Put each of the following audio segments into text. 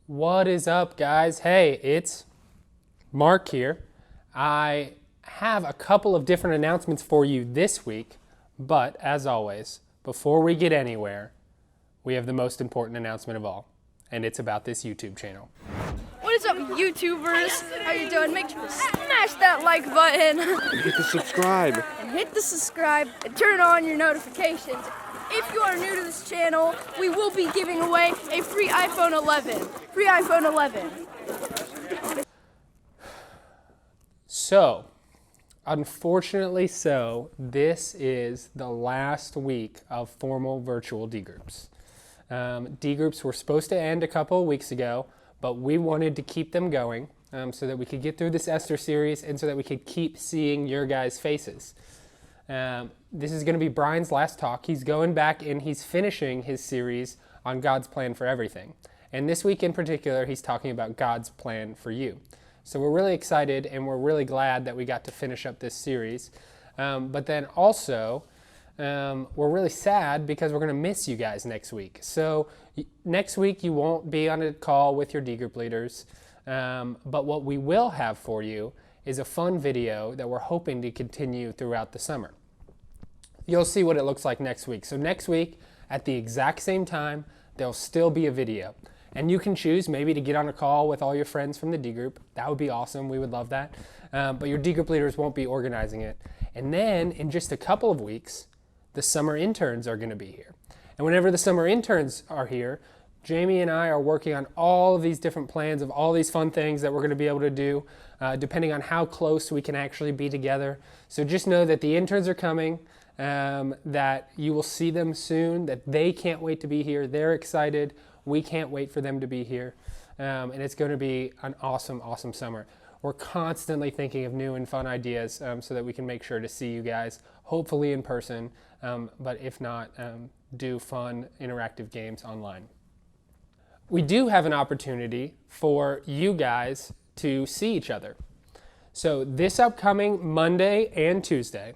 What is up, guys? Hey, it's Mark here. I have a couple of different announcements for you this week, but as always, before we get anywhere, we have the most important announcement of all, and it's about this YouTube channel. What is up, YouTubers? How you doing? Make sure to smash that like button Hit the subscribe. and hit the subscribe and turn on your notifications. If you are new to this channel, we will be giving away a free iPhone 11. Free iPhone 11. So, unfortunately this is the last week of formal virtual D groups. D groups were supposed to end a couple of weeks ago, but we wanted to keep them going so that we could get through this Esther series and so that we could keep seeing your guys' faces. This is going to be Brian's last talk. He's going back and he's finishing his series on God's plan for everything. And this week in particular, he's talking about God's plan for you. So we're really excited and we're really glad that we got to finish up this series. But then also, we're really sad because we're going to miss you guys next week. So next week you won't be on a call with your D group leaders. But what we will have for you is a fun video that we're hoping to continue throughout the summer. You'll see what it looks like next week. So next week, at the exact same time, there'll still be a video. And you can choose maybe to get on a call with all your friends from the D group. That would be awesome. We would love that. But your D group leaders won't be organizing it. And then in just a couple of weeks, the summer interns are going to be here. And whenever the summer interns are here, Jamie and I are working on all of these different plans of all these fun things that we're going to be able to do, depending on how close we can actually be together. So just know that the interns are coming, that you will see them soon, that they can't wait to be here. They're excited. We can't wait for them to be here. And it's going to be an awesome, awesome summer. We're constantly thinking of new and fun ideas so that we can make sure to see you guys, hopefully in person, but if not, do fun interactive games online. We do have an opportunity for you guys to see each other. So this upcoming Monday and Tuesday,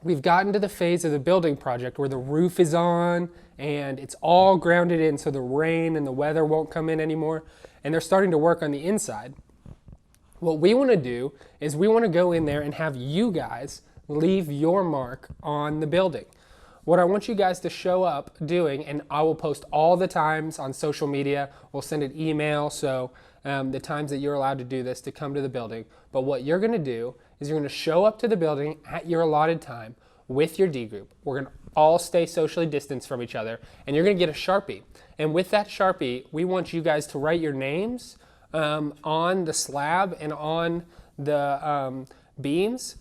we've gotten to the phase of the building project where the roof is on and it's all grounded in so the rain and the weather won't come in anymore, and they're starting to work on the inside. What we want to do is we want to go in there and have you guys leave your mark on the building. What I want you guys to show up doing, and I will post all the times on social media, we'll send an email, so the times that you're allowed to do this to come to the building. But what you're going to do is you're going to show up to the building at your allotted time with your D group. We're going to all stay socially distanced from each other, and you're going to get a Sharpie. And with that Sharpie, we want you guys to write your names on the slab and on the beams.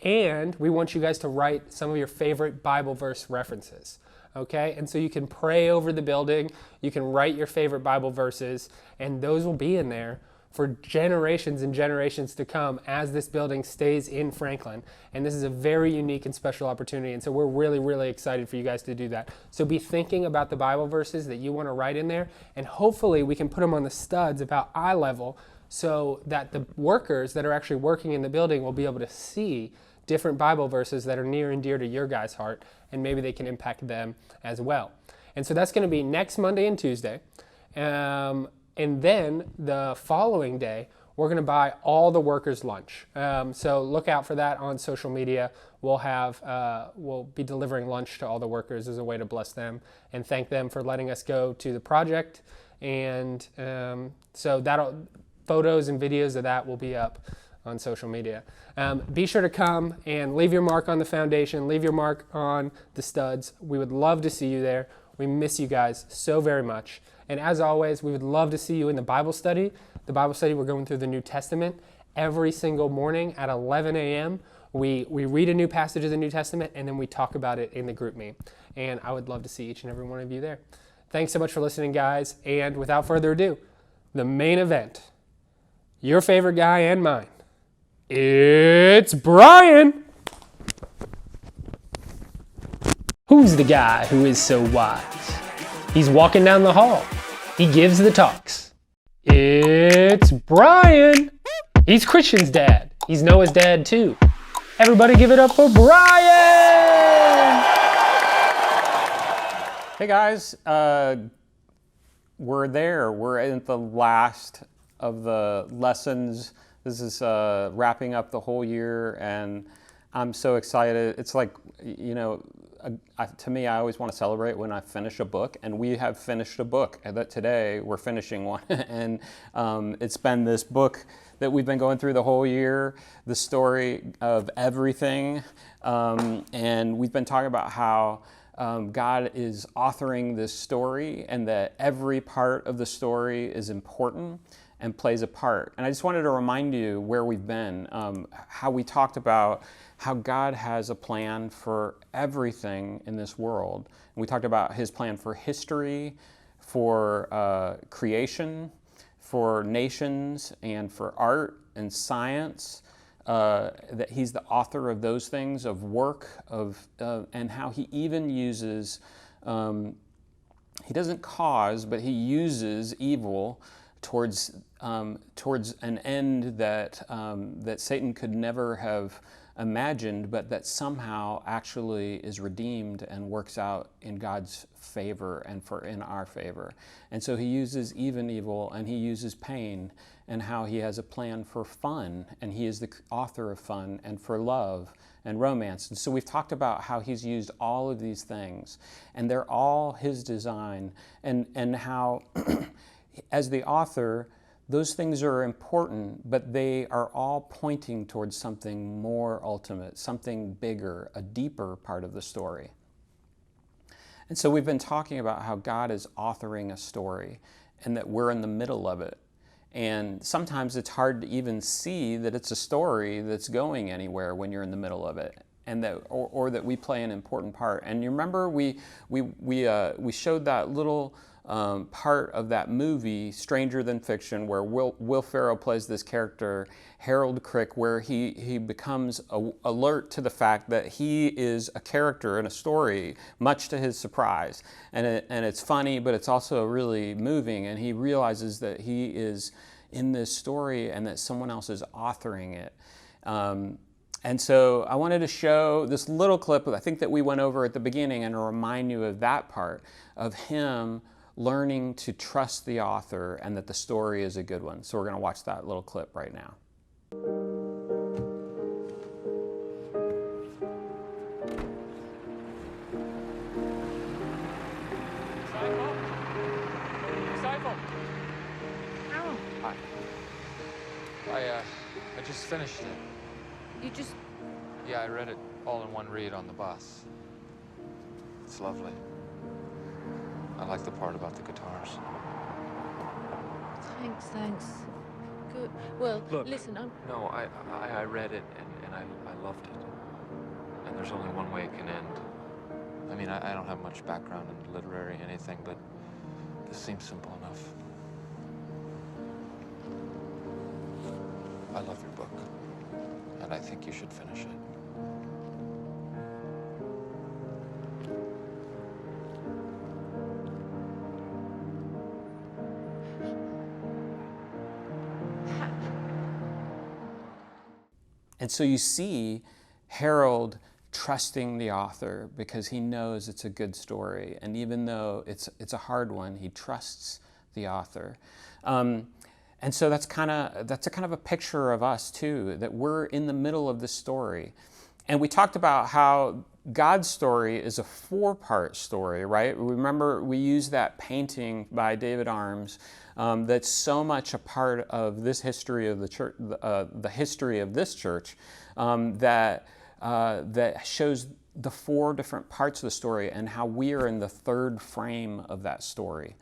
And we want you guys to write some of your favorite Bible verse references, okay? And so you can pray over the building, you can write your favorite Bible verses, and those will be in there for generations and generations to come as this building stays in Franklin. And this is a very unique and special opportunity, and so we're really, really excited for you guys to do that. So be thinking about the Bible verses that you want to write in there, and hopefully we can put them on the studs about eye level so that the workers that are actually working in the building will be able to see different Bible verses that are near and dear to your guys' heart, and maybe they can impact them as well. And so that's going to be next Monday and Tuesday. And then the following day, we're going to buy all the workers lunch. So look out for that on social media. We'll be delivering lunch to all the workers as a way to bless them and thank them for letting us go to the project. And so photos and videos of that will be up on social media. Be sure to come and leave your mark on the foundation, leave your mark on the studs. We would love to see you there. We miss you guys so very much. And as always, we would love to see you in the Bible study. The Bible study, we're going through the New Testament every single morning at 11 a.m. We read a new passage of the New Testament and then we talk about it in the group meet. And I would love to see each and every one of you there. Thanks so much for listening, guys. And without further ado, the main event, your favorite guy and mine. It's Brian! Who's the guy who is so wise? He's walking down the hall. He gives the talks. It's Brian! He's Christian's dad. He's Noah's dad too. Everybody give it up for Brian! Hey guys, we're there. We're at the last of the lessons. This is wrapping up the whole year, and I'm so excited. It's like, to me, I always want to celebrate when I finish a book, and we have finished a book. And that today we're finishing one, and it's been this book that we've been going through the whole year, the story of everything, and we've been talking about how God is authoring this story, and that every part of the story is important and plays a part. And I just wanted to remind you where we've been, how we talked about how God has a plan for everything in this world. And we talked about his plan for history, for creation, for nations, and for art and science, that he's the author of those things, of work, and how he even uses, he doesn't cause, but he uses evil towards an end that Satan could never have imagined, but that somehow actually is redeemed and works out in God's favor and in our favor. And so he uses even evil, and he uses pain, and how he has a plan for fun, and he is the author of fun, and for love and romance. And so we've talked about how he's used all of these things, and they're all his design, and how as the author, those things are important, but they are all pointing towards something more ultimate, something bigger, a deeper part of the story. And so we've been talking about how God is authoring a story, and that we're in the middle of it. And sometimes it's hard to even see that it's a story that's going anywhere when you're in the middle of it, and that or that we play an important part. And you remember we showed that little part of that movie, Stranger Than Fiction, where Will Ferrell plays this character, Harold Crick, where he becomes alert to the fact that he is a character in a story, much to his surprise. And it's funny, but it's also really moving, and he realizes that he is in this story and that someone else is authoring it. And so I wanted to show this little clip, I think that we went over at the beginning, and to remind you of that part, of him learning to trust the author and that the story is a good one. So we're going to watch that little clip right now. Hi. I just finished it. You just... Yeah, I read it all in one read on the bus. It's lovely. I like the part about the guitars. Thanks. Good. Well, Look, listen, No, I read it and I loved it. And there's only one way it can end. I mean, I don't have much background in literary anything, but this seems simple enough. I love your book, and I think you should finish it. And so you see Harold trusting the author because he knows it's a good story. And even though it's a hard one, he trusts the author. And so that's a kind of a picture of us too, that we're in the middle of this story. And we talked about how God's story is a 4-part story, right? Remember, we used that painting by David Arms that's so much a part of this history of the church, the history of this church, that shows the 4 different parts of the story and how we are in the 3rd frame of that story.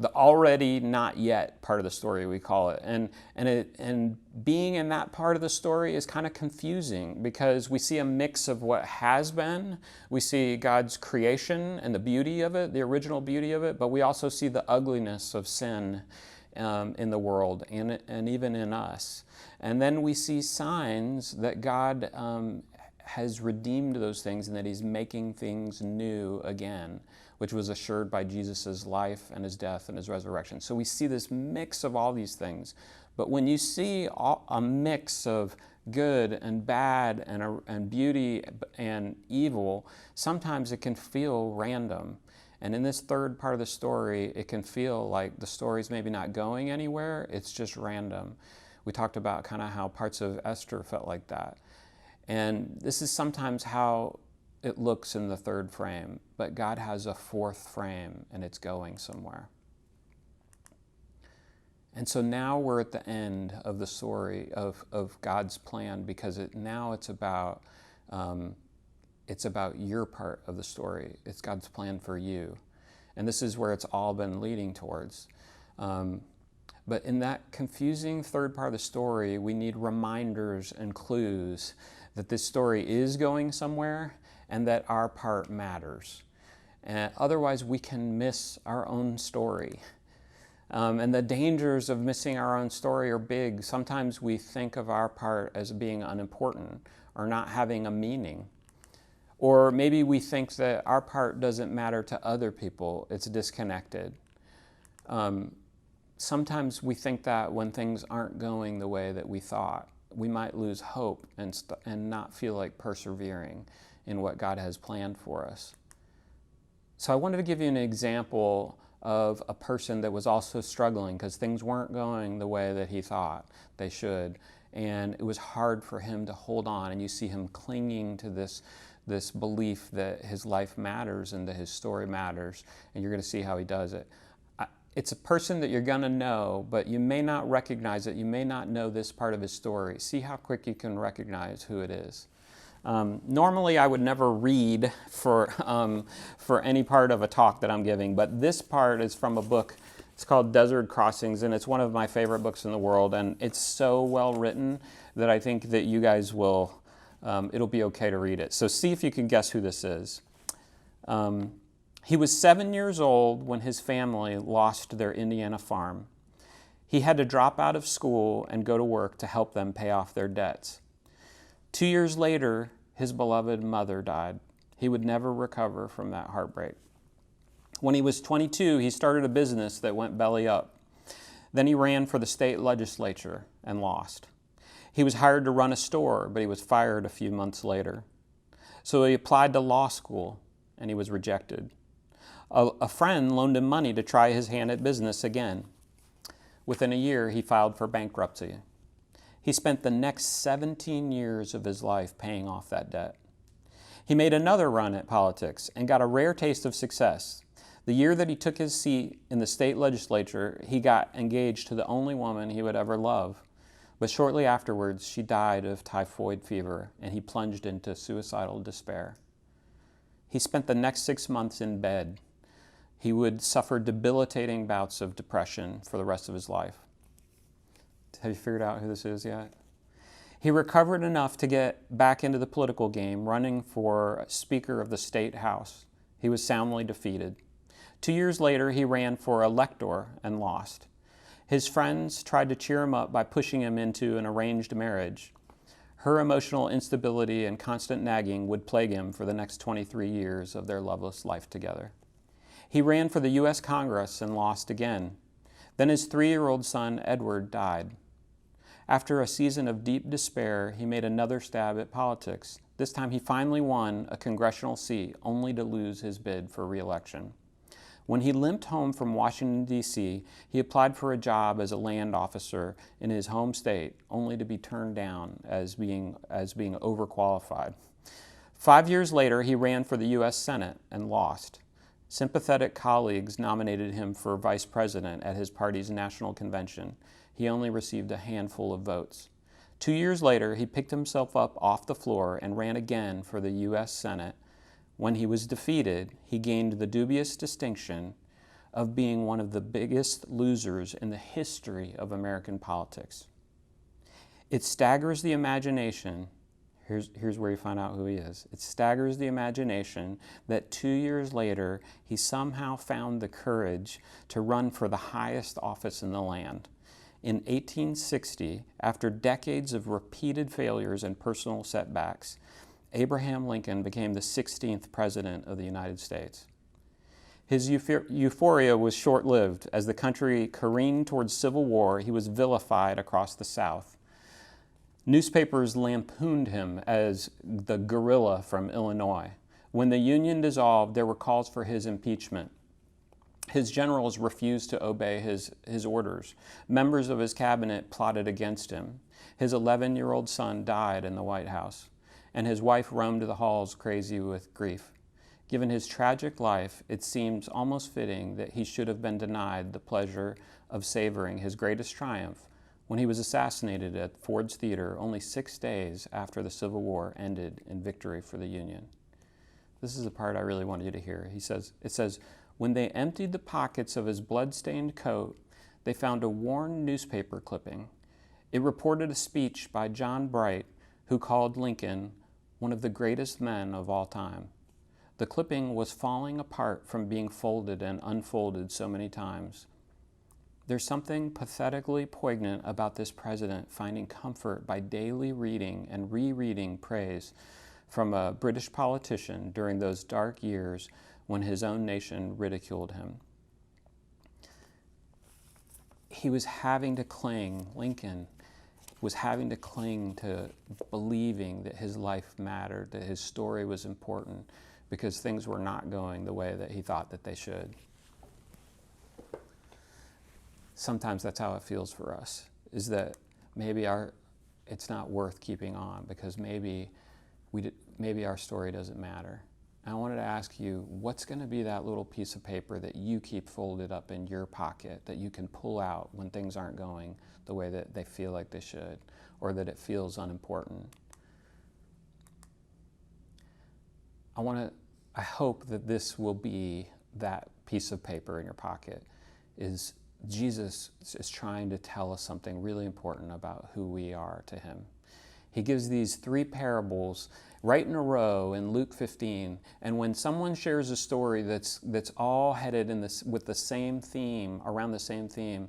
The already not yet part of the story, we call it. And being in that part of the story is kind of confusing because we see a mix of what has been. We see God's creation and the beauty of it, the original beauty of it, but we also see the ugliness of sin in the world and even in us. And then we see signs that God has redeemed those things and that he's making things new again, which was assured by Jesus' life and his death and his resurrection. So we see this mix of all these things. But when you see a mix of good and bad and beauty and evil, sometimes it can feel random. And in this third part of the story, it can feel like the story's maybe not going anywhere, it's just random. We talked about kind of how parts of Esther felt like that. And this is sometimes how it looks in the third frame, but God has a fourth frame and it's going somewhere. And so now we're at the end of the story of God's plan, because now it's about your part of the story. It's God's plan for you. And this is where it's all been leading towards. But in that confusing third part of the story, we need reminders and clues that this story is going somewhere and that our part matters. And otherwise, we can miss our own story. And the dangers of missing our own story are big. Sometimes we think of our part as being unimportant or not having a meaning. Or maybe we think that our part doesn't matter to other people, it's disconnected. Sometimes we think that when things aren't going the way that we thought, we might lose hope and not feel like persevering in what God has planned for us. So I wanted to give you an example of a person that was also struggling because things weren't going the way that he thought they should. And it was hard for him to hold on. And you see him clinging to this belief that his life matters and that his story matters. And you're going to see how he does it. It's a person that you're going to know, but you may not recognize it. You may not know this part of his story. See how quick you can recognize who it is. Normally, I would never read for any part of a talk that I'm giving, but this part is from a book. It's called Desert Crossings, and it's one of my favorite books in the world, and it's so well written that I think that you guys will, it'll be okay to read it. So see if you can guess who this is. He was 7 years old when his family lost their Indiana farm. He had to drop out of school and go to work to help them pay off their debts. 2 years later, his beloved mother died. He would never recover from that heartbreak. When he was 22, he started a business that went belly up. Then he ran for the state legislature and lost. He was hired to run a store, but he was fired a few months later. So he applied to law school, and he was rejected. A friend loaned him money to try his hand at business again. Within a year, he filed for bankruptcy. He spent the next 17 years of his life paying off that debt. He made another run at politics and got a rare taste of success. The year that he took his seat in the state legislature, he got engaged to the only woman he would ever love. But shortly afterwards, she died of typhoid fever, and he plunged into suicidal despair. He spent the next 6 months in bed. He would suffer debilitating bouts of depression for the rest of his life. Have you figured out who this is yet? He recovered enough to get back into the political game, running for Speaker of the State House. He was soundly defeated. 2 years later, he ran for elector and lost. His friends tried to cheer him up by pushing him into an arranged marriage. Her emotional instability and constant nagging would plague him for the next 23 years of their loveless life together. He ran for the U.S. Congress and lost again. Then his 3-year-old son, Edward, died. After a season of deep despair, he made another stab at politics. This time he finally won a congressional seat, only to lose his bid for re-election. When he limped home from Washington, D.C., he applied for a job as a land officer in his home state, only to be turned down as being overqualified. 5 years later, he ran for the U.S. Senate and lost. Sympathetic colleagues nominated him for vice president at his party's national convention. He only received a handful of votes. 2 years later, he picked himself up off the floor and ran again for the U.S. Senate. When he was defeated, he gained the dubious distinction of being one of the biggest losers in the history of American politics. It staggers the imagination. Here's where you find out who he is. It staggers the imagination that 2 years later, he somehow found the courage to run for the highest office in the land. In 1860, after decades of repeated failures and personal setbacks, Abraham Lincoln became the 16th president of the United States. His euphoria was short-lived. As the country careened towards civil war, he was vilified across the South. Newspapers lampooned him as the guerrilla from Illinois. When the Union dissolved, there were calls for his impeachment. His generals refused to obey his orders. Members of his cabinet plotted against him. His 11-year-old son died in the White House, and his wife roamed the halls crazy with grief. Given his tragic life, it seems almost fitting that he should have been denied the pleasure of savoring his greatest triumph when he was assassinated at Ford's Theater only 6 days after the Civil War ended in victory for the Union. This is the part I really wanted you to hear. It says, when they emptied the pockets of his blood-stained coat, they found a worn newspaper clipping. It reported a speech by John Bright, who called Lincoln one of the greatest men of all time. The clipping was falling apart from being folded and unfolded so many times. There's something pathetically poignant about this president finding comfort by daily reading and rereading praise from a British politician during those dark years when his own nation ridiculed him. He was having to cling, Lincoln was having to cling to believing that his life mattered, that his story was important, because things were not going the way that he thought that they should. Sometimes that's how it feels for us, is that maybe it's not worth keeping on because maybe our story doesn't matter. And I wanted to ask you, what's going to be that little piece of paper that you keep folded up in your pocket that you can pull out when things aren't going the way that they feel like they should, or that it feels unimportant? I hope that this will be that piece of paper in your pocket. Is Jesus is trying to tell us something really important about who we are to him. He gives these 3 parables right in a row in Luke 15, and when someone shares a story that's all headed with the same theme, around the same theme,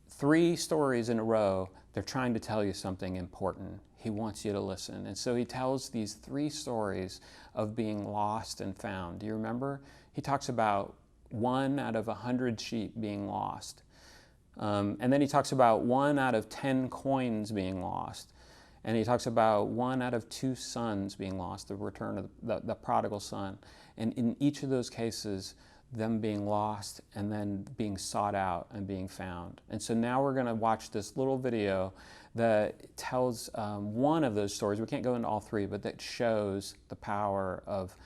3 stories in a row, they're trying to tell you something important. He wants you to listen. And so he tells these 3 stories of being lost and found. Do you remember? He talks about 1 out of 100 sheep being lost. And then he talks about 1 out of 10 coins being lost. And he talks about 1 out of 2 sons being lost, the return of the prodigal son. And in each of those cases, them being lost and then being sought out and being found. And so now we're going to watch this little video that tells one of those stories. We can't go into all 3, but that shows the power of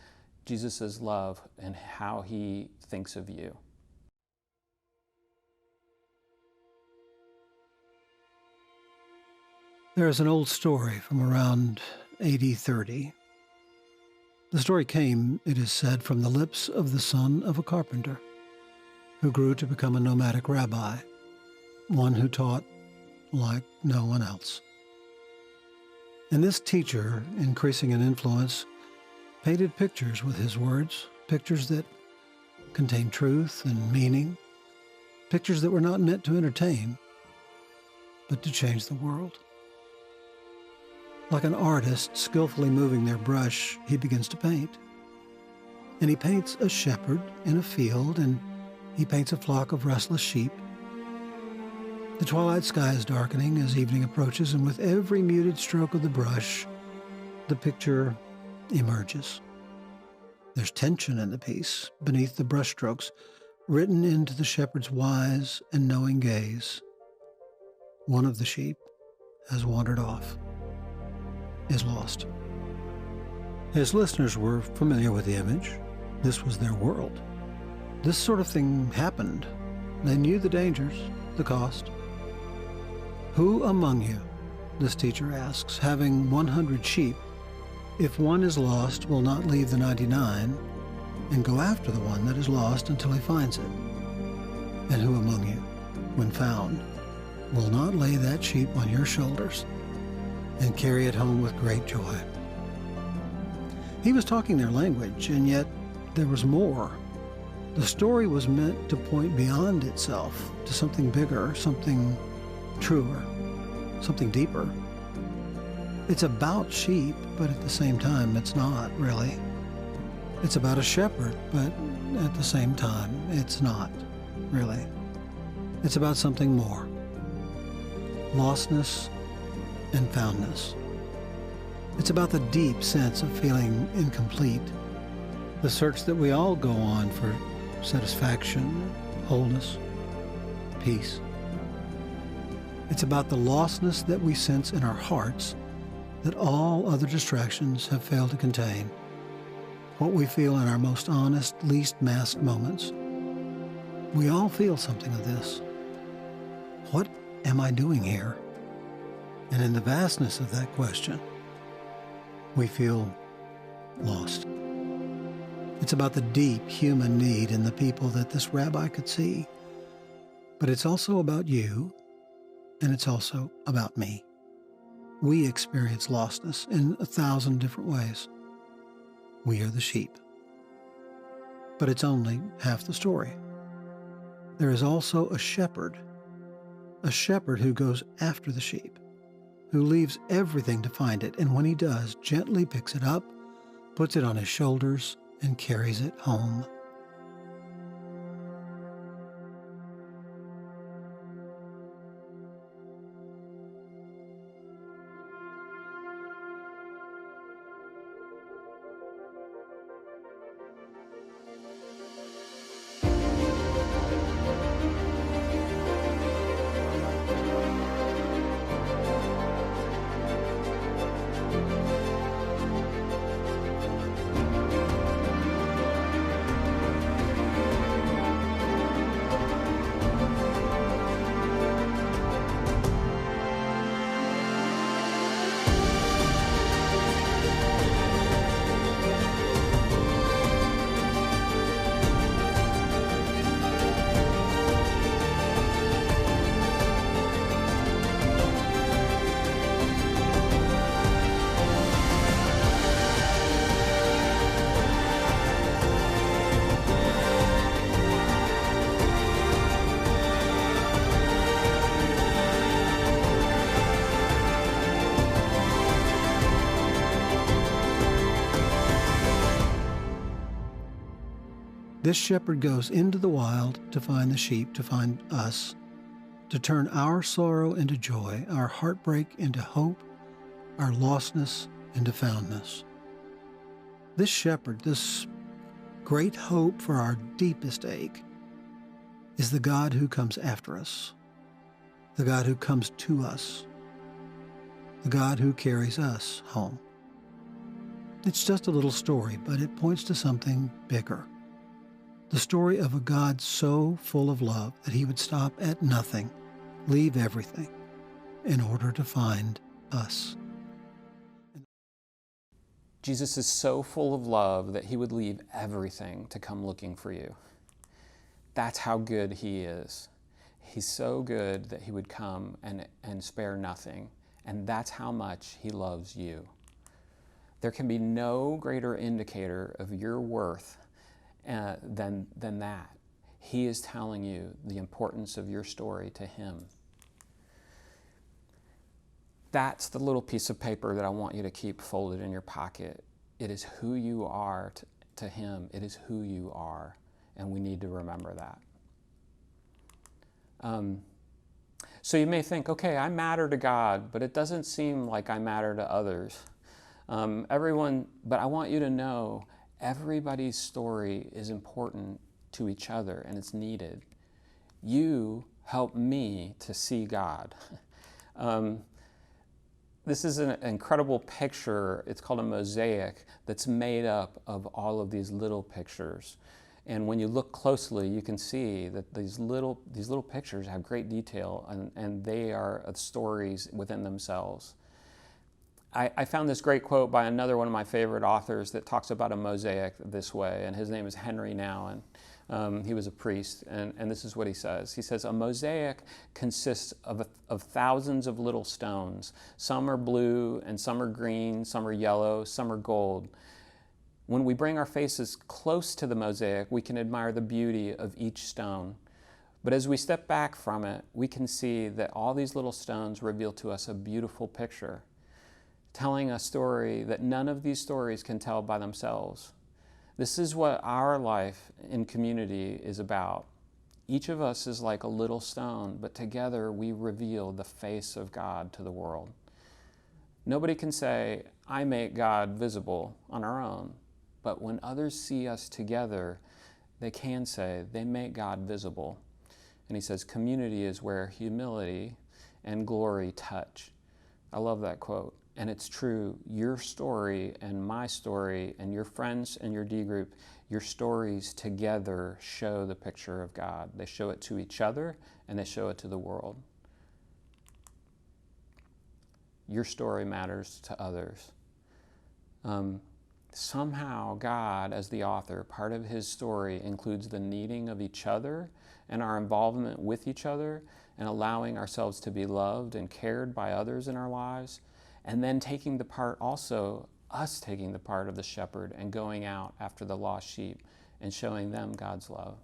Jesus' love and how he thinks of you. There is an old story from around AD 30. The story came, it is said, from the lips of the son of a carpenter who grew to become a nomadic rabbi, one who taught like no one else. And this teacher, increasing in influence, painted pictures with his words, pictures that contained truth and meaning, pictures that were not meant to entertain, but to change the world. Like an artist skillfully moving their brush, he begins to paint. And he paints a shepherd in a field, and he paints a flock of restless sheep. The twilight sky is darkening as evening approaches, and with every muted stroke of the brush, the picture emerges. There's tension in the piece beneath the brushstrokes, written into the shepherd's wise and knowing gaze. One of the sheep has wandered off, is lost. His listeners were familiar with the image. This was their world. This sort of thing happened. They knew the dangers, the cost. Who among you, this teacher asks, having 100 sheep, if one is lost, will not leave the 99 and go after the one that is lost until he finds it? And who among you, when found, will not lay that sheep on your shoulders and carry it home with great joy? He was talking their language, and yet there was more. The story was meant to point beyond itself to something bigger, something truer, something deeper. It's about sheep, but at the same time, it's not really. It's about a shepherd, but at the same time, it's not really. It's about something more. Lostness and foundness. It's about the deep sense of feeling incomplete the search that we all go on for satisfaction, wholeness, peace. It's about the lostness that we sense in our hearts that all other distractions have failed to contain. What we feel in our most honest, least masked moments. We all feel something of this. What am I doing here? And in the vastness of that question, we feel lost. It's about the deep human need in the people that this rabbi could see. But it's also about you, and it's also about me. We experience lostness in 1,000 different ways. We are the sheep. But it's only half the story. There is also a shepherd who goes after the sheep, who leaves everything to find it, and when he does, gently picks it up, puts it on his shoulders, and carries it home. This shepherd goes into the wild to find the sheep, to find us, to turn our sorrow into joy, our heartbreak into hope, our lostness into foundness. This shepherd, this great hope for our deepest ache, is the God who comes after us, the God who comes to us, the God who carries us home. It's just a little story, but it points to something bigger. The story of a God so full of love that he would stop at nothing, leave everything, in order to find us. Jesus is so full of love that he would leave everything to come looking for you. That's how good he is. He's so good that he would come and spare nothing. And that's how much he loves you. There can be no greater indicator of your worth than that. He is telling you the importance of your story to him. That's the little piece of paper that I want you to keep folded in your pocket. It is who you are to him. It is who you are, and we need to remember that. So you may think, okay, I matter to God, but it doesn't seem like I matter to others. But I want you to know everybody's story is important to each other, and it's needed. You help me to see God. This is an incredible picture. It's called a mosaic that's made up of all of these little pictures. And when you look closely, you can see that these little pictures have great detail, and they are stories within themselves. I found this great quote by another one of my favorite authors that talks about a mosaic this way, and his name is Henry Nouwen. He was a priest, and this is what he says. He says, a mosaic consists of thousands of little stones. Some are blue, and some are green, some are yellow, some are gold. When we bring our faces close to the mosaic, we can admire the beauty of each stone. But as we step back from it, we can see that all these little stones reveal to us a beautiful picture, telling a story that none of these stories can tell by themselves. This is what our life in community is about. Each of us is like a little stone, but together we reveal the face of God to the world. Nobody can say, I make God visible on our own. But when others see us together, they can say, they make God visible. And he says, community is where humility and glory touch. I love that quote. And it's true. Your story and my story and your friends and your D group, your stories together show the picture of God. They show it to each other and they show it to the world. Your story matters to others. Somehow God, as the author, part of his story includes the needing of each other and our involvement with each other and allowing ourselves to be loved and cared by others in our lives, and then taking the part also, us taking the part of the shepherd and going out after the lost sheep and showing them God's love.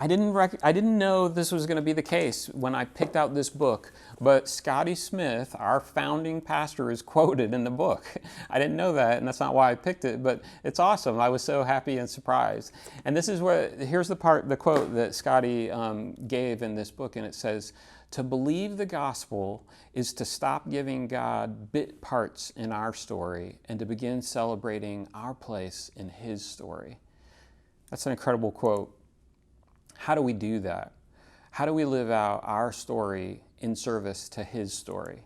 I didn't know this was going to be the case when I picked out this book, but Scotty Smith, our founding pastor, is quoted in the book. I didn't know that, and that's not why I picked it, but it's awesome. I was so happy and surprised. And this is here's the quote that Scotty gave in this book, and it says, "To believe the gospel is to stop giving God bit parts in our story and to begin celebrating our place in his story." That's an incredible quote. How do we do that? How do we live out our story in service to his story?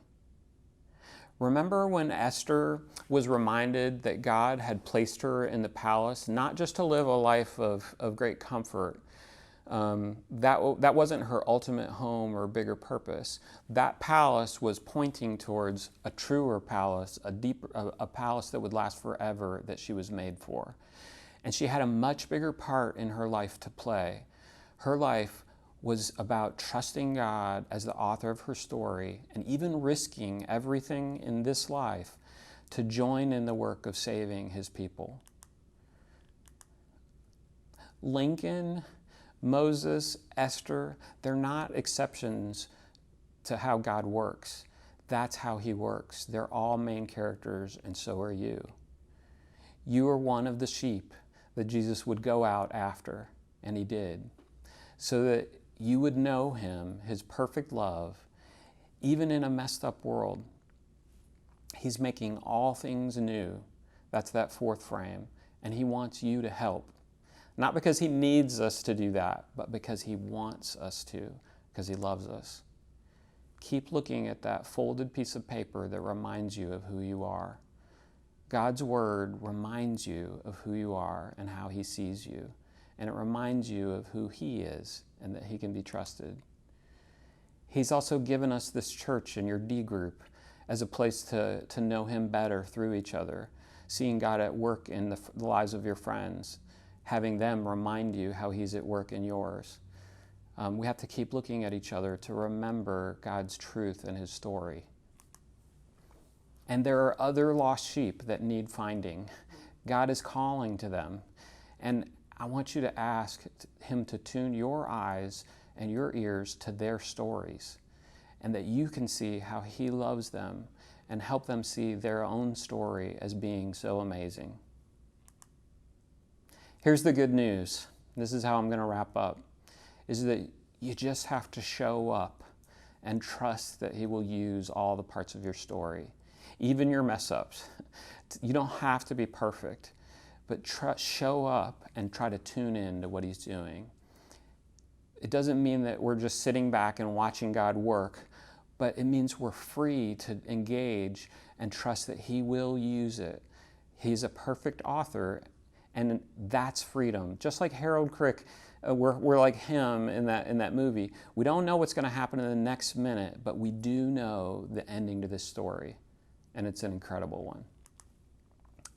Remember when Esther was reminded that God had placed her in the palace, not just to live a life of great comfort. That wasn't her ultimate home or bigger purpose. That palace was pointing towards a truer palace, a palace that would last forever, that she was made for. And she had a much bigger part in her life to play. Her life was about trusting God as the author of her story and even risking everything in this life to join in the work of saving his people. Lincoln, Moses, Esther, they're not exceptions to how God works. That's how he works. They're all main characters, and so are you. You are one of the sheep that Jesus would go out after, and he did, so that you would know him, his perfect love, even in a messed up world. He's making all things new. That's that fourth frame. And he wants you to help. Not because he needs us to do that, but because he wants us to, because he loves us. Keep looking at that folded piece of paper that reminds you of who you are. God's word reminds you of who you are and how he sees you. And it reminds you of who he is and that he can be trusted. He's also given us this church and your D group as a place to know him better through each other, seeing God at work in the lives of your friends, having them remind you how he's at work in yours. We have to keep looking at each other to remember God's truth and his story. And there are other lost sheep that need finding. God is calling to them. And I want you to ask him to tune your eyes and your ears to their stories, and that you can see how he loves them and help them see their own story as being so amazing. Here's the good news. This is how I'm going to wrap up, is that you just have to show up and trust that he will use all the parts of your story, even your mess ups. You don't have to be perfect, but show up and try to tune in to what he's doing. It doesn't mean that we're just sitting back and watching God work, but it means we're free to engage and trust that he will use it. He's a perfect author, and that's freedom. Just like Harold Crick, we're like him in that movie. We don't know what's going to happen in the next minute, but we do know the ending to this story, and it's an incredible one.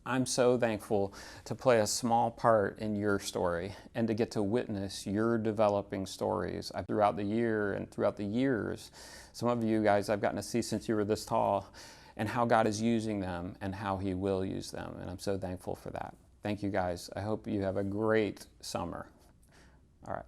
I'm so thankful to play a small part in your story and to get to witness your developing stories throughout the year and throughout the years. Some of you guys I've gotten to see since you were this tall, and how God is using them and how he will use them. And I'm so thankful for that. Thank you guys. I hope you have a great summer. All right.